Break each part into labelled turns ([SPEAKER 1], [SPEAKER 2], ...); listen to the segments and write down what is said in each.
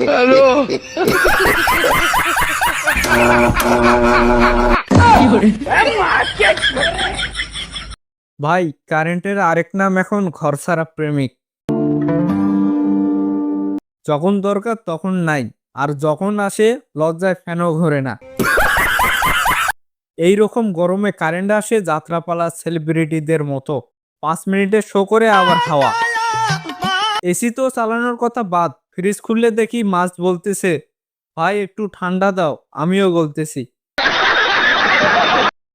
[SPEAKER 1] Hello
[SPEAKER 2] ভাই, কারেন্টের আরেক নাম এখন ঘরছাড়া প্রেমিক। যখন দরকার তখন নাই, আর যখন আসে লজ্জায় ফ্যানও ঘোরে না। এই রকম গরমে কারেন্ট আসে যাত্রাপালা সেলিব্রিটিদের মতো, 5 মিনিটে শো করে আবার হাওয়া। এসি তো চালানোর কথা বাদ, ফ্রিজ খুললে দেখি মাছ বলতেছে, ভাই একটু ঠান্ডা দাও, আমিও বলতেছি।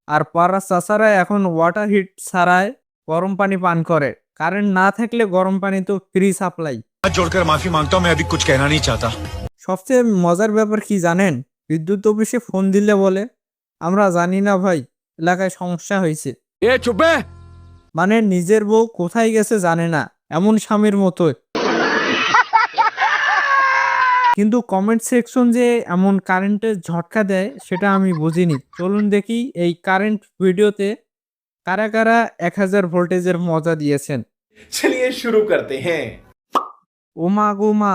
[SPEAKER 2] আর পাড়ার চাচারা এখন ওয়াটার হিট ছাড়ায় গরম পানি পান করে। কারেন্ট না থাকলে গরম পানি তো ফ্রি সাপ্লাই।
[SPEAKER 3] हाथ जोड़कर माफी मांगता हूं, मैं अभी कुछ कहना नहीं चाहता।
[SPEAKER 2] সবচেয়ে মজার ব্যাপার কি জানেন? বিদ্যুৎ অফিসে ফোন দিলে বলে, আমরা জানি না ভাই, এলাকায় সমস্যা হয়েছে।
[SPEAKER 1] এ চুপ বে।
[SPEAKER 2] মানে নিজের বউ কোথায় গেছে জানে না, এমন স্বামীর মতোই। কিন্তু কমেন্ট সেকশন যে এমন কারেন্টের ঝটকা দেয় সেটা আমি বুঝিনি। চলুন দেখি এই কারেন্ট ভিডিওতে কারা কারা 1000 ভোল্টেজের মজা দিয়েছেন।
[SPEAKER 4] चलिए शुरू करते हैं।
[SPEAKER 2] ও মা গো মা,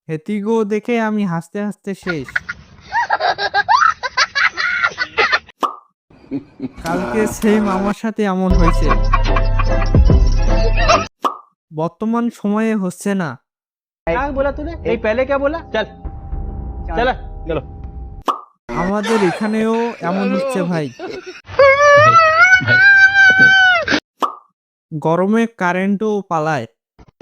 [SPEAKER 2] হেতি গো দেখে আমি হাসতে হাসতে শেষ। কালকে সেম আমার সাথে এমন হয়েছে। বর্তমান সময়ে হচ্ছে না।
[SPEAKER 5] क्या बोला तूने? नहीं पहले क्या बोला? चल चला चलो।
[SPEAKER 2] আমাদের এখানেও এমন হচ্ছে ভাই। গরমে কারেন্টও পালায়।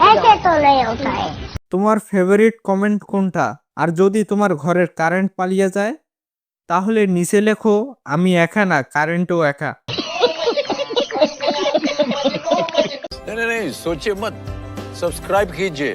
[SPEAKER 6] ऐसे तो नहीं होता है।
[SPEAKER 2] তোমার ফেভারিট কমেন্ট কোনটা? আর যদি তোমার ঘরের কারেন্ট পালিয়ে যায় তাহলে নিচে লেখো, আমি একা না, কারেন্টও একা।
[SPEAKER 1] नहीं नहीं नहीं, सोचिए मत, सब्सक्राइब कीजिए।